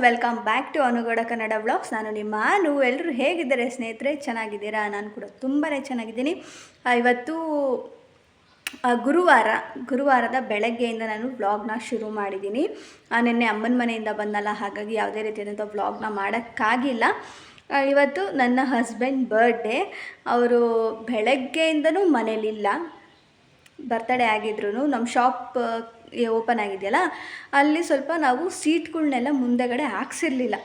Welcome back to ಅನುಗೌಡ Kannada vlogs. ನಾನು ನಿಮ್ಮ ಎಲ್ಲರೂ ಹೇಗಿದ್ದಾರೆ ಸ್ನೇಹಿತರೆ? ಚೆನ್ನಾಗಿದ್ದೀರಾ? ನಾನು ಕೂಡ ತುಂಬಾ ಚೆನ್ನಾಗಿದ್ದೀನಿ. ಇವತ್ತು ಗುರುವಾರದ ಬೆಳಗ್ಗೆಯಿಂದ ನಾನು ವ್ಲಾಗ್ನ ಶುರು ಮಾಡಿದ್ದೀನಿ. ನಿನ್ನೆ ಅಮ್ಮನ ಮನೆಯಿಂದ ಬಂದಲ್ಲ, ಹಾಗಾಗಿ ಯಾವುದೇ ರೀತಿಯಾದಂಥ ವ್ಲಾಗ್ನ ಮಾಡೋಕ್ಕಾಗಿಲ್ಲ. ಇವತ್ತು ನನ್ನ ಹಸ್ಬೆಂಡ್ ಬರ್ಡೇ. ಅವರು ಬೆಳಗ್ಗೆಯಿಂದನೂ ಮನೇಲಿಲ್ಲ. ಬರ್ತಡೇ ಆಗಿದ್ರು ನಮ್ಮ ಶಾಪ್ ಓಪನ್ ಆಗಿದೆಯಲ್ಲ, ಅಲ್ಲಿ ಸ್ವಲ್ಪ ನಾವು ಸೀಟ್ಗಳನ್ನೆಲ್ಲ ಮುಂದೆಗಡೆ ಹಾಕ್ಸಿರ್ಲಿಲ್ಲ.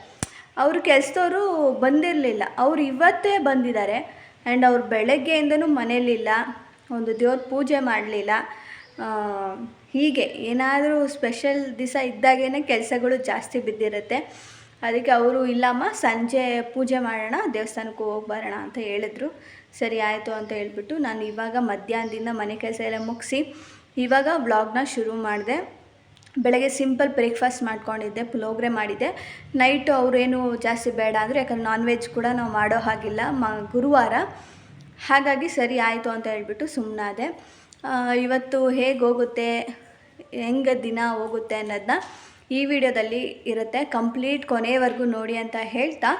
ಅವರು ಕೆಲಸದವರು ಬಂದಿರಲಿಲ್ಲ. ಅವರು ಇವತ್ತೇ ಬಂದಿದ್ದಾರೆ. ಆ್ಯಂಡ್ ಅವ್ರು ಬೆಳಗ್ಗೆಯಿಂದನೂ ಮನೇಲಿಲ್ಲ, ಒಂದು ದೇವ್ರ ಪೂಜೆ ಮಾಡಲಿಲ್ಲ. ಹೀಗೆ ಏನಾದರೂ ಸ್ಪೆಷಲ್ ದಿವಸ ಇದ್ದಾಗೇ ಕೆಲಸಗಳು ಜಾಸ್ತಿ ಬಿದ್ದಿರುತ್ತೆ. ಅದಕ್ಕೆ ಅವರು ಇಲ್ಲಮ್ಮ, ಸಂಜೆ ಪೂಜೆ ಮಾಡೋಣ, ದೇವಸ್ಥಾನಕ್ಕೆ ಹೋಗಿ ಬರೋಣ ಅಂತ ಹೇಳಿದ್ರು. ಸರಿ ಆಯಿತು ಅಂತ ಹೇಳ್ಬಿಟ್ಟು ನಾನು ಇವಾಗ ಮಧ್ಯಾಹ್ನದಿಂದ ಮನೆ ಕೆಲಸ ಎಲ್ಲ ಮುಗಿಸಿ ಇವಾಗ ವ್ಲಾಗ್ನ ಶುರು ಮಾಡಿದೆ. ಬೆಳಗ್ಗೆ ಸಿಂಪಲ್ ಬ್ರೇಕ್ಫಾಸ್ಟ್ ಮಾಡ್ಕೊಂಡಿದ್ದೆ, ಪುಳಿಯೋಗರೆ ಮಾಡಿದ್ದೆ. ನೈಟು ಅವರೇನು ಜಾಸ್ತಿ ಬೇಡ ಅಂದರು, ಯಾಕಂದ್ರೆ ನಾನ್ ವೆಜ್ ಕೂಡ ನಾವು ಮಾಡೋ ಹಾಗಿಲ್ಲ ಗುರುವಾರ. ಹಾಗಾಗಿ ಸರಿ ಆಯಿತು ಅಂತ ಹೇಳ್ಬಿಟ್ಟು ಸುಮ್ಮನಾದೆ. ಇವತ್ತು ಹೇಗೆ ಹೋಗುತ್ತೆ, ಹೆಂಗೆ ದಿನ ಹೋಗುತ್ತೆ ಅನ್ನೋದನ್ನ ಈ ವಿಡಿಯೋದಲ್ಲಿ ಇರುತ್ತೆ. ಕಂಪ್ಲೀಟ್ ಕೊನೆಯವರೆಗೂ ನೋಡಿ ಅಂತ ಹೇಳ್ತಾ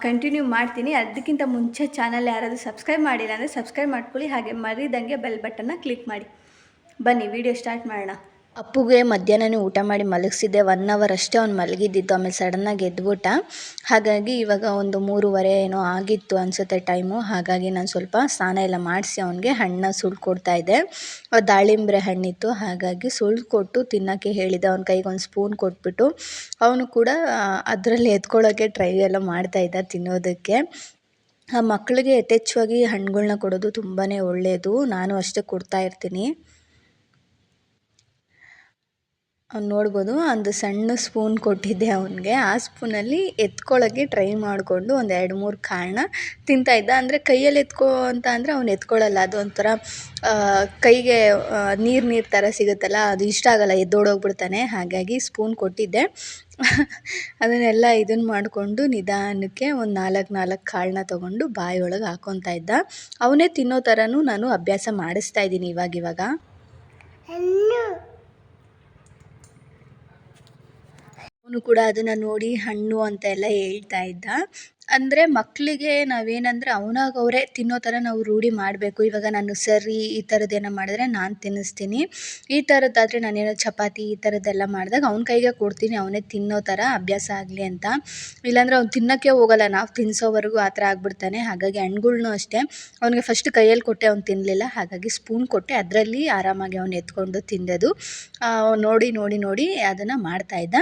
ಕಂಟಿನ್ಯೂ ಮಾಡ್ತೀನಿ. ಅದಕ್ಕಿಂತ ಮುಂಚೆ ಚಾನಲ್ ಯಾರಾದರೂ ಸಬ್ಸ್ಕ್ರೈಬ್ ಮಾಡಿಲ್ಲ ಅಂದರೆ ಸಬ್ಸ್ಕ್ರೈಬ್ ಮಾಡ್ಕೊಳ್ಳಿ. ಹಾಗೆ ಮರಿದಂಗೆ ಬೆಲ್ ಬಟನ್ನ ಕ್ಲಿಕ್ ಮಾಡಿ. ಬನ್ನಿ ವಿಡಿಯೋ ಸ್ಟಾರ್ಟ್ ಮಾಡೋಣ. ಅಪ್ಪುಗೆ ಮಧ್ಯಾಹ್ನನೇ ಊಟ ಮಾಡಿ ಮಲಗಿಸಿದ್ದೆ. 1 ಅವರ್ ಅಷ್ಟೇ ಅವ್ನು ಮಲಗಿದ್ದಿತ್ತು. ಆಮೇಲೆ ಸಡನ್ನಾಗಿ ಎದ್ಬಿಟ್ಟ. ಹಾಗಾಗಿ ಇವಾಗ ಒಂದು 3:30 ಏನೋ ಆಗಿತ್ತು ಅನಿಸುತ್ತೆ ಟೈಮು. ಹಾಗಾಗಿ ನಾನು ಸ್ವಲ್ಪ ಸ್ನಾನ ಎಲ್ಲ ಮಾಡಿಸಿ ಅವನಿಗೆ ಹಣ್ಣು ಸುಳ್ಕೊಡ್ತಾ ಇದ್ದೆ. ದಾಳಿಂಬ್ರೆ ಹಣ್ಣಿತ್ತು, ಹಾಗಾಗಿ ಸುಳ್ಕೊಟ್ಟು ತಿನ್ನೋಕ್ಕೆ ಹೇಳಿದೆ. ಅವನ ಕೈಗೆ ಒಂದು ಸ್ಪೂನ್ ಕೊಟ್ಬಿಟ್ಟು ಅವನು ಕೂಡ ಅದರಲ್ಲಿ ಎತ್ಕೊಳ್ಳೋಕ್ಕೆ ಟ್ರೈ ಎಲ್ಲ ಮಾಡ್ತಾಯಿದ್ದ ತಿನ್ನೋದಕ್ಕೆ. ಮಕ್ಕಳಿಗೆ ಯಥೇಚ್ಛವಾಗಿ ಹಣ್ಣುಗಳ್ನ ಕೊಡೋದು ತುಂಬಾ ಒಳ್ಳೆಯದು. ನಾನು ಅಷ್ಟೇ ಕೊಡ್ತಾ ಇರ್ತೀನಿ. ಅವ್ನು ನೋಡ್ಬೋದು, ಒಂದು ಸಣ್ಣ ಸ್ಪೂನ್ ಕೊಟ್ಟಿದ್ದೆ ಅವನಿಗೆ. ಆ ಸ್ಪೂನಲ್ಲಿ ಎತ್ಕೊಳ್ಳೋಕ್ಕೆ ಟ್ರೈ ಮಾಡಿಕೊಂಡು ಒಂದು 2-3 ಕಾಳನ್ನ ತಿಂತಾಯಿದ್ದ. ಅಂದರೆ ಕೈಯಲ್ಲಿ ಎತ್ಕೊ ಅಂತ ಅಂದರೆ ಅವ್ನು ಎತ್ಕೊಳ್ಳಲ್ಲ. ಅದು ಒಂಥರ ಕೈಗೆ ನೀರು ಥರ ಸಿಗುತ್ತಲ್ಲ, ಅದು ಇಷ್ಟ ಆಗಲ್ಲ, ಎದ್ದೋಡೋಗ್ಬಿಡ್ತಾನೆ. ಹಾಗಾಗಿ ಸ್ಪೂನ್ ಕೊಟ್ಟಿದ್ದೆ. ಅದನ್ನೆಲ್ಲ ಇದನ್ನು ಮಾಡಿಕೊಂಡು ನಿಧಾನಕ್ಕೆ ಒಂದು 4 ಕಾಳನ್ನ ತೊಗೊಂಡು ಬಾಯಿಯೊಳಗೆ ಹಾಕ್ಕೊತಾ ಇದ್ದ. ಅವನೇ ತಿನ್ನೋ ಥರನೂ ನಾನು ಅಭ್ಯಾಸ ಮಾಡಿಸ್ತಾ ಇದ್ದೀನಿ ಇವಾಗ. ಅವನು ಕೂಡ ಅದನ್ನು ನೋಡಿ ಹಣ್ಣು ಅಂತ ಎಲ್ಲ ಹೇಳ್ತಾ ಇದ್ದ. ಅಂದರೆ ಮಕ್ಕಳಿಗೆ ನಾವೇನಂದರೆ ಅವರೇ ತಿನ್ನೋ ಥರ ನಾವು ರೂಢಿ ಮಾಡಬೇಕು. ಇವಾಗ ನಾನು ಸರಿ ಈ ಥರದ್ದೇನೋ ಮಾಡಿದ್ರೆ ನಾನು ತಿನ್ನಿಸ್ತೀನಿ. ಈ ಥರದ್ದಾದರೆ ನಾನೇನೋ ಚಪಾತಿ ಈ ಥರದ್ದೆಲ್ಲ ಮಾಡಿದಾಗ ಅವ್ನ ಕೈಗೆ ಕೊಡ್ತೀನಿ, ಅವನೇ ತಿನ್ನೋ ಥರ ಅಭ್ಯಾಸ ಆಗಲಿ ಅಂತ. ಇಲ್ಲಾಂದರೆ ಅವ್ನು ತಿನ್ನೋಕ್ಕೆ ಹೋಗಲ್ಲ, ನಾವು ತಿನ್ನಿಸೋವರೆಗೂ ಆ ಥರ ಆಗ್ಬಿಡ್ತಾನೆ. ಹಾಗಾಗಿ ಹಣ್ಣುಗಳ್ನೂ ಅಷ್ಟೇ, ಅವನಿಗೆ ಫಸ್ಟ್ ಕೈಯಲ್ಲಿ ಕೊಟ್ಟೆ, ಅವ್ನು ತಿನ್ನಲಿಲ್ಲ. ಹಾಗಾಗಿ ಸ್ಪೂನ್ ಕೊಟ್ಟೆ, ಅದರಲ್ಲಿ ಆರಾಮಾಗಿ ಅವನು ಎತ್ಕೊಂಡು ತಿಂದದು ನೋಡಿ ಅದನ್ನು ಮಾಡ್ತಾಯಿದ್ದ.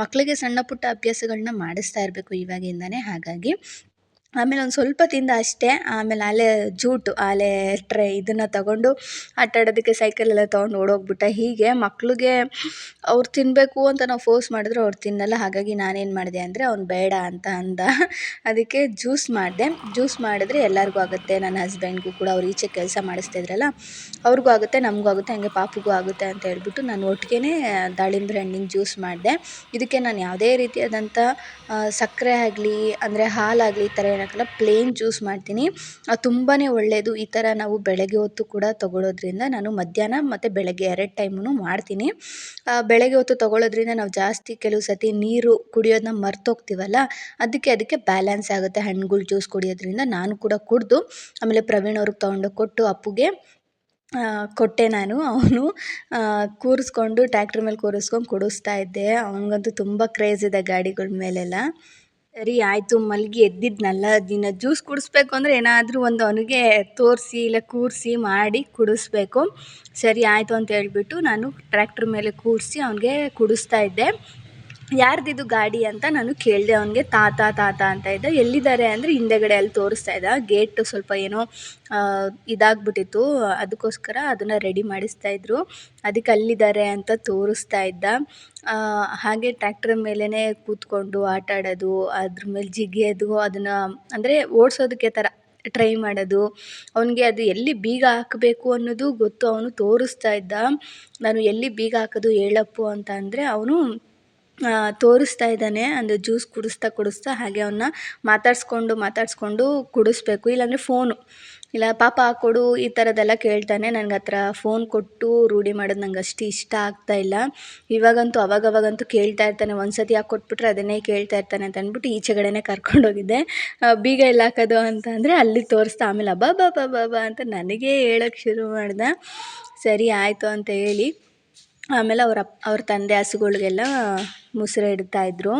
ಮಕ್ಕಳಿಗೆ ಸಣ್ಣ ಪುಟ್ಟ ಅಭ್ಯಾಸಗಳನ್ನ ಮಾಡಿಸ್ತಾ ಇರಬೇಕು ಇವಾಗಿಂದನೇ. ಹಾಗಾಗಿ ಆಮೇಲೆ ಒಂದು ಸ್ವಲ್ಪ ತಿಂದ ಅಷ್ಟೇ. ಆಮೇಲೆ ಆಲೆ ಟ್ರೈ ಇದನ್ನು ತಗೊಂಡು ಆಟಾಡೋದಕ್ಕೆ ಸೈಕಲೆಲ್ಲ ತೊಗೊಂಡು ಓಡೋಗ್ಬಿಟ್ಟ. ಹೀಗೆ ಮಕ್ಕಳಿಗೆ ಅವ್ರು ತಿನ್ನಬೇಕು ಅಂತ ನಾವು ಫೋರ್ಸ್ ಮಾಡಿದ್ರೆ ಅವ್ರು ತಿನ್ನಲ್ಲ. ಹಾಗಾಗಿ ನಾನೇನು ಮಾಡಿದೆ ಅಂದರೆ ಅವ್ನು ಬೇಡ ಅಂತ ಅಂದ. ಅದಕ್ಕೆ ಜ್ಯೂಸ್ ಮಾಡಿದ್ರೆ ಎಲ್ಲರಿಗೂ ಆಗುತ್ತೆ. ನನ್ನ ಹಸ್ಬೆಂಡ್ಗೂ ಕೂಡ, ಅವ್ರು ಈಚೆ ಕೆಲಸ ಮಾಡಿಸ್ತಾಯಿದ್ರಲ್ಲ ಅವ್ರಿಗೂ ಆಗುತ್ತೆ, ನಮಗೂ ಆಗುತ್ತೆ, ಹಾಗೆ ಪಾಪುಗೂ ಆಗುತ್ತೆ ಅಂತ ಹೇಳ್ಬಿಟ್ಟು ನಾನು ಒಟ್ಟಿಗೆ ದಾಳಿಂಬೆ ಹಣ್ಣಿನ ಜ್ಯೂಸ್ ಮಾಡಿದೆ. ಇದಕ್ಕೆ ನಾನು ಯಾವುದೇ ರೀತಿಯಾದಂಥ ಸಕ್ಕರೆ ಆಗಲಿ ಅಂದರೆ ಹಾಲಾಗಲಿ ಈ ಥರ ಏನಾಗಲ್ಲ, ಪ್ಲೇನ್ ಜ್ಯೂಸ್ ಮಾಡ್ತೀನಿ. ಅದು ತುಂಬಾ ಒಳ್ಳೆಯದು. ಈ ಥರ ನಾವು ಬೆಳಗ್ಗೆ ಹೊತ್ತು ಕೂಡ ತೊಗೊಳೋದ್ರಿಂದ, ನಾನು ಮಧ್ಯಾಹ್ನ ಮತ್ತು ಬೆಳಗ್ಗೆ 2 ಟೈಮೂ ಮಾಡ್ತೀನಿ. ಬೆಳಗ್ಗೆ ಹೊತ್ತು ತೊಗೊಳೋದ್ರಿಂದ ನಾವು ಜಾಸ್ತಿ ಕೆಲವು ಸತಿ ನೀರು ಕುಡಿಯೋದನ್ನ ಮರ್ತೋಗ್ತೀವಲ್ಲ, ಅದಕ್ಕೆ ಬ್ಯಾಲೆನ್ಸ್ ಆಗುತ್ತೆ ಹಣ್ಣುಗಳ ಜ್ಯೂಸ್ ಕುಡಿಯೋದ್ರಿಂದ. ನಾನು ಕೂಡ ಕುಡಿದು ಆಮೇಲೆ ಪ್ರವೀಣ್ ಅವ್ರಿಗೆ ತೊಗೊಂಡೋಗಿ ಕೊಟ್ಟು ಅಪ್ಪುಗೆ ಕೊಟ್ಟೆ ನಾನು. ಅವನು ಕೂರಿಸ್ಕೊಂಡು ಟ್ಯಾಕ್ಟ್ರ್ ಮೇಲೆ ಕೂರಿಸ್ಕೊಂಡು ಕುಡಿಸ್ತಾ ಇದ್ದೆ. ಅವನಿಗಂತೂ ತುಂಬ ಕ್ರೇಜ್ ಇದೆ ಗಾಡಿಗಳ ಮೇಲೆಲ್ಲ. ಸರಿ ಆಯಿತು, ಮಲಗಿ ಎದ್ದಿದ್ನಲ್ಲ, ದಿನ ಜ್ಯೂಸ್ ಕುಡಿಸ್ಬೇಕು ಅಂದರೆ ಏನಾದರೂ ಒಂದು ಅವನಿಗೆ ತೋರಿಸಿ ಇಲ್ಲ ಕೂರಿಸಿ ಮಾಡಿ ಕುಡಿಸ್ಬೇಕು. ಸರಿ ಆಯಿತು ಅಂತ ಹೇಳ್ಬಿಟ್ಟು ನಾನು ಟ್ರ್ಯಾಕ್ಟ್ರ್ ಮೇಲೆ ಕೂರಿಸಿ ಅವನಿಗೆ ಕುಡಿಸ್ತಾ ಇದ್ದೆ. ಯಾರ್ದಿದು ಗಾಡಿ ಅಂತ ನಾನು ಕೇಳಿದೆ ಅವನಿಗೆ. ತಾತ ಅಂತ ಇದ್ದ. ಎಲ್ಲಿದ್ದಾರೆ ಅಂದರೆ ಹಿಂದೆಗಡೆ ಅಲ್ಲಿ ತೋರಿಸ್ತಾ ಇದ್ದ. ಗೇಟ್ ಸ್ವಲ್ಪ ಏನೋ ಇದಾಗ್ಬಿಟ್ಟಿತ್ತು, ಅದಕ್ಕೋಸ್ಕರ ಅದನ್ನು ರೆಡಿ ಮಾಡಿಸ್ತಾಯಿದ್ರು. ಅದಕ್ಕೆ ಅಲ್ಲಿದ್ದಾರೆ ಅಂತ ತೋರಿಸ್ತಾ ಇದ್ದ. ಹಾಗೆ ಟ್ರ್ಯಾಕ್ಟರ್ ಮೇಲೇ ಕೂತ್ಕೊಂಡು ಆಟ ಆಡೋದು, ಅದ್ರ ಮೇಲೆ ಜಿಗಿಯೋದು, ಅದನ್ನು ಅಂದರೆ ಓಡಿಸೋದಕ್ಕೆ ಥರ ಟ್ರೈ ಮಾಡೋದು. ಅವನಿಗೆ ಅದು ಎಲ್ಲಿ ಬೀಗ ಹಾಕಬೇಕು ಅನ್ನೋದು ಗೊತ್ತು, ಅವನು ತೋರಿಸ್ತಾ ಇದ್ದ. ನಾನು ಎಲ್ಲಿ ಬೀಗ ಹಾಕೋದು ಹೇಳಪ್ಪು ಅಂತ ಅಂದರೆ ಅವನು ತೋರಿಸ್ತಾ ಇದ್ದಾನೆ. ಅಂದರೆ ಜ್ಯೂಸ್ ಕುಡಿಸ್ತಾ ಹಾಗೆ ಅವನ್ನ ಮಾತಾಡಿಸ್ಕೊಂಡು ಕುಡಿಸ್ಬೇಕು. ಇಲ್ಲಾಂದರೆ ಫೋನು, ಇಲ್ಲ ಪಾಪ ಕೊಡು ಈ ಥರದ್ದೆಲ್ಲ ಕೇಳ್ತಾನೆ. ನನಗೆ ಆ ಥರ ಫೋನ್ ಕೊಟ್ಟು ರೂಢಿ ಮಾಡೋದು ನಂಗೆ ಅಷ್ಟು ಇಷ್ಟ ಆಗ್ತಾಯಿಲ್ಲ. ಇವಾಗಂತೂ ಅವಾಗಂತೂ ಕೇಳ್ತಾ ಇರ್ತಾನೆ. ಒಂದು ಸತಿ ಯಾಕೆ ಕೊಟ್ಬಿಟ್ರೆ ಅದನ್ನೇ ಕೇಳ್ತಾ ಇರ್ತಾನೆ ಅಂತ ಅಂದ್ಬಿಟ್ಟು ಈಚೆಗಡೆನೇ ಕರ್ಕೊಂಡೋಗಿದ್ದೆ. ಬೀಗ ಎಲ್ಲ ಹಾಕೋದು ಅಂತ ಅಂದರೆ ಅಲ್ಲಿ ತೋರಿಸ್ತಾ ಆಮೇಲೆ ಅಬ್ಬಾ ಅಂತ ನನಗೇ ಹೇಳೋಕ್ಕೆ ಶುರು ಮಾಡ್ದೆ. ಸರಿ ಆಯಿತು ಅಂತ ಹೇಳಿ ಆಮೇಲೆ ಅವ್ರ ತಂದೆ ಹಸುಗಳಿಗೆಲ್ಲ ಮುಸ್ರೆ ಇಡ್ತಾಯಿದ್ರು.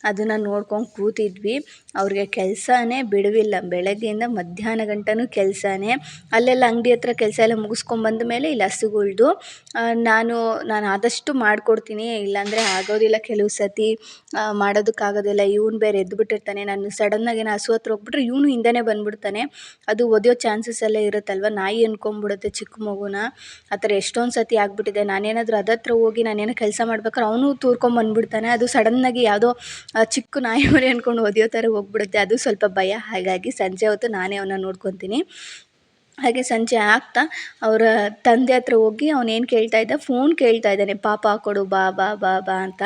ಅದನ್ನು ನೋಡ್ಕೊಂಡು ಕೂತಿದ್ವಿ. ಅವ್ರಿಗೆ ಕೆಲಸನೇ ಬಿಡುವಿಲ್ಲ, ಬೆಳಗ್ಗೆಯಿಂದ ಮಧ್ಯಾಹ್ನ ಗಂಟನೂ ಕೆಲಸನೇ. ಅಲ್ಲೆಲ್ಲ ಅಂಗಡಿ ಹತ್ರ ಕೆಲಸ ಎಲ್ಲ ಮುಗಿಸ್ಕೊಂಬಂದ ಮೇಲೆ ಇಲ್ಲಿ ಹಸುಗಳ್ದು ನಾನು ಆದಷ್ಟು ಮಾಡಿಕೊಡ್ತೀನಿ. ಇಲ್ಲಾಂದರೆ ಆಗೋದಿಲ್ಲ, ಕೆಲವು ಸತಿ ಮಾಡೋದಕ್ಕಾಗೋದಿಲ್ಲ. ಇವ್ನು ಬೇರೆ ಎದ್ದುಬಿಟ್ಟಿರ್ತಾನೆ. ನಾನು ಸಡನ್ನಾಗಿ ಹಸು ಹತ್ರ ಹೋಗ್ಬಿಟ್ರೆ ಇವನು ಹಿಂದೆನೇ ಬಂದುಬಿಡ್ತಾನೆ. ಅದು ಒದೆಯೋ ಚಾನ್ಸಸ್ ಎಲ್ಲ ಇರುತ್ತಲ್ವ, ನಾಯಿ ಅನ್ಕೊಂಬಿಡುತ್ತೆ ಚಿಕ್ಕ ಮಗುನ. ಆ ಥರ ಎಷ್ಟೊಂದು ಸತಿ ಆಗಿಬಿಟ್ಟಿದೆ. ನಾನೇನಾದರೂ ಅದತ್ರ ಹೋಗಿ ನಾನೇನೋ ಕೆಲಸ ಮಾಡ್ಬೇಕಾದ್ರೆ ಅವನು ತೂರ್ಕೊಂಬಂದ್ಬಿಡ್ತಾನೆ. ಅದು ಸಡನ್ನಾಗಿ ಯಾವುದೋ ಚಿಕ್ಕ ನಾಯಿ ಮರಿ ಅಂದ್ಕೊಂಡು ಒದೆಯೋ ಥರ ಹೋಗ್ಬಿಡುತ್ತೆ. ಅದು ಸ್ವಲ್ಪ ಭಯ. ಹಾಗಾಗಿ ಸಂಜೆ ಹೊತ್ತು ನಾನೇ ಅವನ್ನ ನೋಡ್ಕೊತೀನಿ. ಹಾಗೆ ಸಂಜೆ ಆಗ್ತಾ ಅವರ ತಂದೆ ಹತ್ರ ಹೋಗಿ ಅವನೇನು ಕೇಳ್ತಾ ಇದ್ದ, ಫೋನ್ ಕೇಳ್ತಾ ಇದ್ದಾನೆ. ಪಾಪ ಕೊಡು ಬಾ ಬಾ ಬಾ ಬಾ ಅಂತ.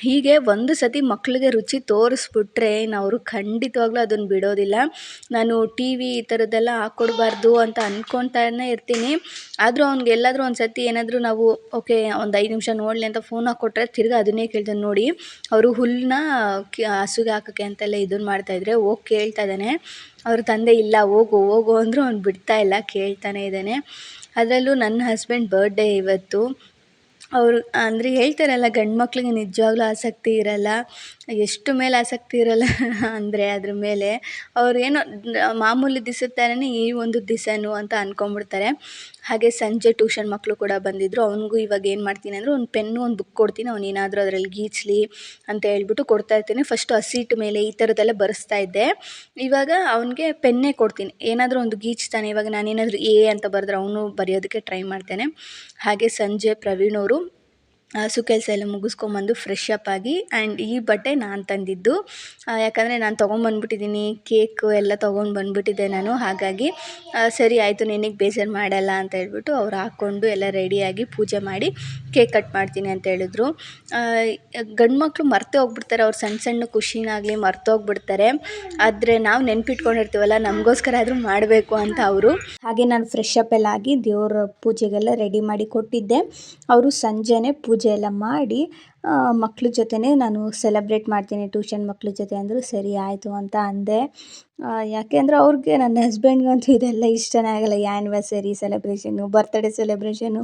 ಹೀಗೆ ಒಂದು ಸತಿ ಮಕ್ಕಳಿಗೆ ರುಚಿ ತೋರಿಸ್ಬಿಟ್ರೆ ಅವರು ಖಂಡಿತವಾಗ್ಲೂ ಅದನ್ನು ಬಿಡೋದಿಲ್ಲ. ನಾನು ಟಿ ವಿ ಈ ಥರದ್ದೆಲ್ಲ ಹಾಕ್ಕೊಡ್ಬಾರ್ದು ಅಂತ ಅಂದ್ಕೊತಾನೆ ಇರ್ತೀನಿ. ಆದರೂ ಅವ್ನಿಗೆಲ್ಲಾದರೂ ಒಂದು ಸತಿ ಏನಾದರೂ ನಾವು ಓಕೆ ಒಂದು 5 ನಿಮಿಷ ನೋಡಲಿ ಅಂತ ಫೋನ್ ಹಾಕ್ಕೊಟ್ರೆ ತಿರ್ಗಿ ಅದನ್ನೇ ಕೇಳ್ತಾನೆ. ನೋಡಿ, ಅವರು ಹುಲ್ಲನ್ನ ಹಸುಗೆ ಹಾಕೋಕ್ಕೆ ಅಂತೆಲ್ಲ ಇದನ್ನು ಮಾಡ್ತಾಯಿದ್ರೆ ಹೋಗಿ ಕೇಳ್ತಾ ಇದ್ದಾನೆ. ಅವ್ರ ತಂದೆ ಇಲ್ಲ ಹೋಗು ಅಂದರೂ ಅವ್ನು ಬಿಡ್ತಾಯಿಲ್ಲ, ಕೇಳ್ತಾನೆ ಇದ್ದಾನೆ. ಅದರಲ್ಲೂ ನನ್ನ ಹಸ್ಬೆಂಡ್ ಬರ್ಡೇ ಇವತ್ತು. ಅವರು ಅಂದರೆ ಹೇಳ್ತಾರಲ್ಲ, ಗಂಡು ಮಕ್ಳಿಗೆ ನಿಜವಾಗ್ಲೂ ಆಸಕ್ತಿ ಇರಲ್ಲ. ಎಷ್ಟು ಮೇಲೆ ಆಸಕ್ತಿ ಇರಲ್ಲ ಅಂದರೆ ಅದ್ರ ಮೇಲೆ ಅವ್ರು ಏನೋ ಮಾಮೂಲಿ ದಿವಸದ ಥರನೇ ಈ ಒಂದು ದಿವಸನೂ ಅಂತ ಅಂದ್ಕೊಂಬಿಡ್ತಾರೆ. ಹಾಗೆ ಸಂಜೆ ಟ್ಯೂಷನ್ ಮಕ್ಕಳು ಕೂಡ ಬಂದಿದ್ದರು. ಅವನಿಗೂ ಇವಾಗ ಏನು ಮಾಡ್ತೀನಿ ಅಂದರೆ ಒಂದು ಪೆನ್ನು, ಒಂದು ಬುಕ್ ಕೊಡ್ತೀನಿ. ಅವ್ನು ಏನಾದರೂ ಅದರಲ್ಲಿ ಗೀಚಲಿ ಅಂತ ಹೇಳ್ಬಿಟ್ಟು ಕೊಡ್ತಾಯಿರ್ತೀನಿ. ಫಸ್ಟು ಹಸಿಟ್ಟು ಮೇಲೆ ಈ ಥರದ್ದೆಲ್ಲ ಬರೆಸ್ತಾ ಇದ್ದೆ. ಇವಾಗ ಅವನಿಗೆ ಪೆನ್ನೇ ಕೊಡ್ತೀನಿ. ಏನಾದರೂ ಒಂದು ಗೀಚ್ತಾನೆ. ಇವಾಗ ನಾನೇನಾದರೂ ಎ ಅಂತ ಬರೆದ್ರೆ ಅವನು ಬರೆಯೋದಕ್ಕೆ ಟ್ರೈ ಮಾಡ್ತಾನೆ. ಹಾಗೆ ಸಂಜೆ ಪ್ರವೀಣ್ ಅವರು ಹಸು ಕೆಲಸ ಎಲ್ಲ ಮುಗಿಸ್ಕೊಂಬಂದು ಫ್ರೆಶ್ ಅಪ್ ಆಗಿ, ಆ್ಯಂಡ್ ಈ ಬಟ್ಟೆ ನಾನು ತಂದಿದ್ದು. ಯಾಕಂದರೆ ನಾನು ತೊಗೊಂಬಂದ್ಬಿಟ್ಟಿದ್ದೀನಿ, ಕೇಕು ಎಲ್ಲ ತೊಗೊಂಡು ಬಂದುಬಿಟ್ಟಿದ್ದೆ ನಾನು. ಹಾಗಾಗಿ ಸರಿ ಆಯಿತು, ನಿನಗೆ ಬೇಜಾರು ಮಾಡಲ್ಲ ಅಂತ ಹೇಳ್ಬಿಟ್ಟು ಅವ್ರು ಹಾಕ್ಕೊಂಡು ಎಲ್ಲ ರೆಡಿಯಾಗಿ ಪೂಜೆ ಮಾಡಿ ಕೇಕ್ ಕಟ್ ಮಾಡ್ತೀನಿ ಅಂತ ಹೇಳಿದ್ರು. ಗಂಡು ಮಕ್ಕಳು ಮರ್ತೇ ಹೋಗ್ಬಿಡ್ತಾರೆ. ಅವ್ರು ಸಣ್ಣ ಖುಷಿನಾಗಲಿ ಮರ್ತೋಗ್ಬಿಡ್ತಾರೆ. ಆದರೆ ನಾವು ನೆನ್ಪಿಟ್ಕೊಂಡಿರ್ತೀವಲ್ಲ, ನಮಗೋಸ್ಕರ ಆದರೂ ಮಾಡಬೇಕು ಅಂತ ಅವರು. ಹಾಗೆ ನಾನು ಫ್ರೆಶ್ ಅಪ್ ಎಲ್ಲ ಆಗಿ ದೇವರ ಪೂಜೆಗೆಲ್ಲ ರೆಡಿ ಮಾಡಿ ಕೊಟ್ಟಿದ್ದೆ. ಅವರು ಸಂಜೆನೇ ಪೂಜೆ ಎಲ್ಲ ಮಾಡಿ ಮಕ್ಳ ಜೊತೆನೇ ನಾನು ಸೆಲೆಬ್ರೇಟ್ ಮಾಡ್ತೀನಿ ಟ್ಯೂಷನ್ ಮಕ್ಳ ಜೊತೆ ಅಂದರು. ಸರಿ ಆಯಿತು ಅಂತ ಅಂದೆ. ಯಾಕೆ ಅಂದರೆ ಅವ್ರಿಗೆ, ನನ್ನ ಹಸ್ಬೆಂಡ್ಗಂತೂ ಇದೆಲ್ಲ ಇಷ್ಟನೇ ಆಗೋಲ್ಲ. ಆ್ಯನಿವರ್ಸರಿ ಸೆಲೆಬ್ರೇಷನ್ನು, ಬರ್ತ್ಡೇ ಸೆಲೆಬ್ರೇಷನ್ನು,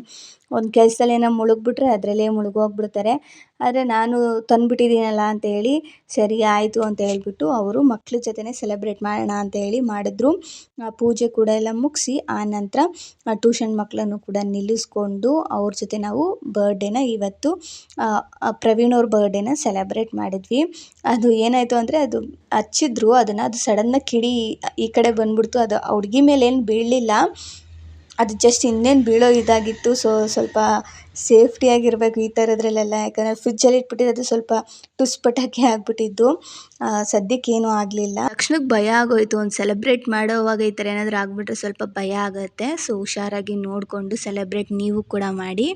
ಒಂದು ಕೆಲಸದಲ್ಲಿ ಏನೋ ಮುಳುಗ್ಬಿಟ್ರೆ ಅದರಲ್ಲೇ ಮುಳುಗೋಗ್ಬಿಡ್ತಾರೆ. ಆದರೆ ನಾನು ತಂದುಬಿಟ್ಟಿದ್ದೀನಲ್ಲ ಅಂತ ಹೇಳಿ ಸರಿ ಆಯಿತು ಅಂತ ಹೇಳ್ಬಿಟ್ಟು ಅವರು ಮಕ್ಳ ಜೊತೆನೇ ಸೆಲೆಬ್ರೇಟ್ ಮಾಡೋಣ ಅಂತ ಹೇಳಿ ಮಾಡಿದ್ರು. ಪೂಜೆ ಕೂಡ ಎಲ್ಲ ಮುಗಿಸಿ ಆನಂತರ ಟ್ಯೂಷನ್ ಮಕ್ಕಳನ್ನು ಕೂಡ ನಿಲ್ಲಿಸ್ಕೊಂಡು ಅವ್ರ ಜೊತೆ ನಾವು ಬರ್ಡೇನ ಇವತ್ತು ಪ್ರವೀಣ್ ಅವ್ರ ಬರ್ಡೇನ ಸೆಲೆಬ್ರೇಟ್ ಮಾಡಿದ್ವಿ. ಅದು ಏನಾಯಿತು ಅಂದರೆ, ಅದು ಹಚ್ಚಿದ್ರು ಅದನ್ನು, ಅದು ಸಡನ್ನಾಗಿ ಕಿಡಿ ಈ ಕಡೆ ಬಂದ್ಬಿಡ್ತು. ಅದು ಆ ಹುಡ್ಗಿ ಮೇಲೆ ಏನು ಬೀಳಲಿಲ್ಲ, ಅದು ಜಸ್ಟ್ ಇನ್ನೇನು ಬೀಳೋ ಇದಾಗಿತ್ತು. ಸ್ವಲ್ಪ ಸೇಫ್ಟಿಯಾಗಿರಬೇಕು ಈ ಥರದ್ರಲ್ಲೆಲ್ಲ. ಯಾಕಂದರೆ ಫ್ರಿಜ್ಜಲ್ಲಿ ಇಟ್ಬಿಟ್ಟಿದ್ದು, ಅದು ಸ್ವಲ್ಪ ಟುಸ್ ಪಟಾಕಿ ಆಗಿಬಿಟ್ಟಿದ್ದು. ಸದ್ಯಕ್ಕೇನೂ ಆಗಲಿಲ್ಲ. ತಕ್ಷಣಕ್ಕೆ ಭಯ ಆಗೋಯಿತು. ಒಂದು ಸೆಲೆಬ್ರೇಟ್ ಮಾಡೋವಾಗ ಈ ಥರ ಏನಾದರೂ ಆಗಿಬಿಟ್ರೆ ಸ್ವಲ್ಪ ಭಯ ಆಗುತ್ತೆ. ಸೊ ಹುಷಾರಾಗಿ ನೋಡಿಕೊಂಡು ಸೆಲೆಬ್ರೇಟ್ ನೀವು ಕೂಡ ಮಾಡಿ.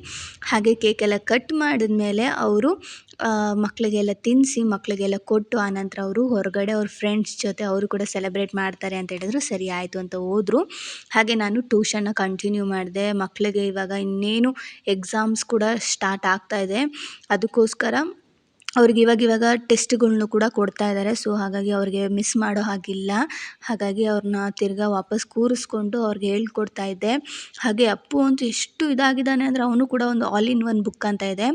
ಹಾಗೆ ಕೇಕೆಲ್ಲ ಕಟ್ ಮಾಡಿದ್ಮೇಲೆ ಅವರು ಮಕ್ಕಳಿಗೆಲ್ಲ ತಿನ್ನಿಸಿ, ಮಕ್ಕಳಿಗೆಲ್ಲ ಕೊಟ್ಟು ಆನಂತರ ಅವರು ಹೊರಗಡೆ ಅವ್ರ ಫ್ರೆಂಡ್ಸ್ ಜೊತೆ ಅವರು ಕೂಡ ಸೆಲೆಬ್ರೇಟ್ ಮಾಡ್ತಾರೆ ಅಂತ ಹೇಳಿದ್ರು. ಸರಿ ಆಯಿತು ಅಂತ ಹೋದರು. ಹಾಗೆ ನಾನು ಟ್ಯೂಷನ್ನ ಕಂಟಿನ್ಯೂ ಮಾಡಿದೆ. ಮಕ್ಕಳಿಗೆ ಇವಾಗ ಇನ್ನೇನು ಎಕ್ಸಾಮ್ಸ್ ಕೂಡ ಸ್ಟಾರ್ಟ್ ಆಗ್ತಾಯಿದೆ. ಅದಕ್ಕೋಸ್ಕರ ಅವ್ರಿಗೆ ಇವಾಗ ಟೆಸ್ಟ್ಗಳ್ನು ಕೂಡ ಕೊಡ್ತಾ ಇದ್ದಾರೆ. ಸೊ ಹಾಗಾಗಿ ಅವ್ರಿಗೆ ಮಿಸ್ ಮಾಡೋ ಹಾಗಿಲ್ಲ. ಹಾಗಾಗಿ ಅವ್ರನ್ನ ತಿರ್ಗಾ ವಾಪಸ್ ಕೂರಿಸ್ಕೊಂಡು ಅವ್ರಿಗೆ ಹೇಳ್ಕೊಡ್ತಾ ಇದ್ದೆ. ಹಾಗೆ ಅಪ್ಪು ಅಂತೂ ಎಷ್ಟು ಇದಾಗಿದ್ದಾನೆ ಅಂದರೆ, ಅವನು ಕೂಡ ಒಂದು ಆಲ್ ಇನ್ ಒನ್ ಬುಕ್ ಅಂತ ಇದೆ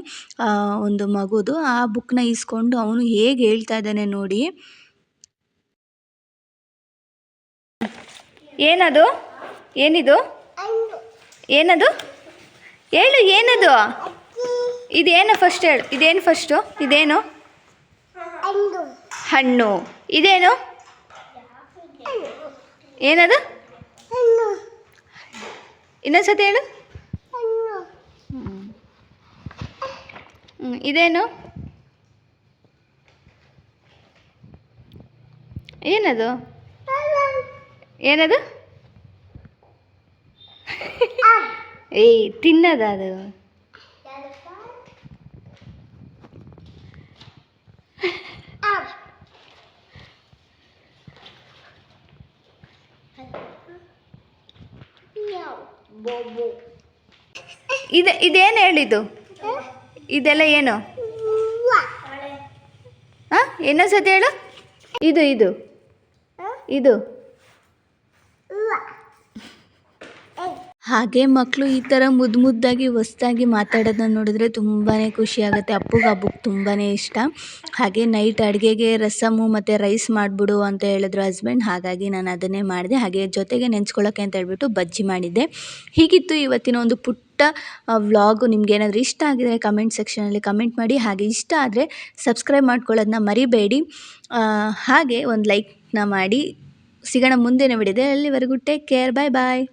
ಒಂದು ಮಗುದು. ಆ ಬುಕ್ನ ಇಸ್ಕೊಂಡು ಅವನು ಹೇಗೆ ಹೇಳ್ತಾ ಇದ್ದಾನೆ ನೋಡಿ. ಏನದು? ಏನಿದು? ಏನದು ಹೇಳು, ಏನದು? ಇದೇನು ಫಸ್ಟ್ ಹೇಳು. ಇದೇನು ಫಸ್ಟು? ಇದೇನು? ಹಣ್ಣು. ಇದೇನು? ಏನದು? ಇನ್ನೊಂದ್ಸತಿ ಹೇಳು. ಇದೇನು? ಏನದು? ಏನದು? ಏಯ್, ತಿನ್ನದ ಅದು? ಇದೇನು ಹೇಳಿದ್ದು? ಇದೆಲ್ಲ ಏನು? ಹಾಂ, ಇನ್ನೊಂದು ಸತಿ ಹೇಳು. ಇದು ಇದು ಇದು ಹಾಗೆ ಮಕ್ಕಳು ಈ ಥರ ಮುದ್ದಾಗಿ ಹೊಸ್ದಾಗಿ ಮಾತಾಡೋದನ್ನ ನೋಡಿದ್ರೆ ತುಂಬಾ ಖುಷಿ ಆಗುತ್ತೆ. ಅಪ್ಪುಗೆ ಹಬ್ಬಕ್ಕೆ ತುಂಬಾ ಇಷ್ಟ. ಹಾಗೆ ನೈಟ್ ಅಡುಗೆಗೆ ರಸಮ್ಮು ಮತ್ತು ರೈಸ್ ಮಾಡಿಬಿಡು ಅಂತ ಹೇಳಿದ್ರು ಹಸ್ಬೆಂಡ್. ಹಾಗಾಗಿ ನಾನು ಅದನ್ನೇ ಮಾಡಿದೆ. ಹಾಗೆ ಜೊತೆಗೆ ನೆಂಚ್ಕೊಳ್ಳೋಕ್ಕೆ ಅಂತ ಹೇಳ್ಬಿಟ್ಟು ಬಜ್ಜಿ ಮಾಡಿದ್ದೆ. ಹೀಗಿತ್ತು ಇವತ್ತಿನ ಒಂದು ಪುಟ್ಟ ವ್ಲಾಗು. ನಿಮ್ಗೇನಾದರೂ ಇಷ್ಟ ಆಗಿದರೆ ಕಮೆಂಟ್ ಸೆಕ್ಷನಲ್ಲಿ ಕಮೆಂಟ್ ಮಾಡಿ. ಹಾಗೆ ಇಷ್ಟ ಆದರೆ ಸಬ್ಸ್ಕ್ರೈಬ್ ಮಾಡ್ಕೊಳ್ಳೋದನ್ನ ಮರಿಬೇಡಿ. ಹಾಗೆ ಒಂದು ಲೈಕ್ನ ಮಾಡಿ. ಸಿಗೋಣ ಮುಂದಿನ ವಿಡಿಯೋದಲ್ಲಿ. ಅಲ್ಲಿವರೆಗೂ ಟೇಕ್ ಕೇರ್. ಬಾಯ್ ಬಾಯ್.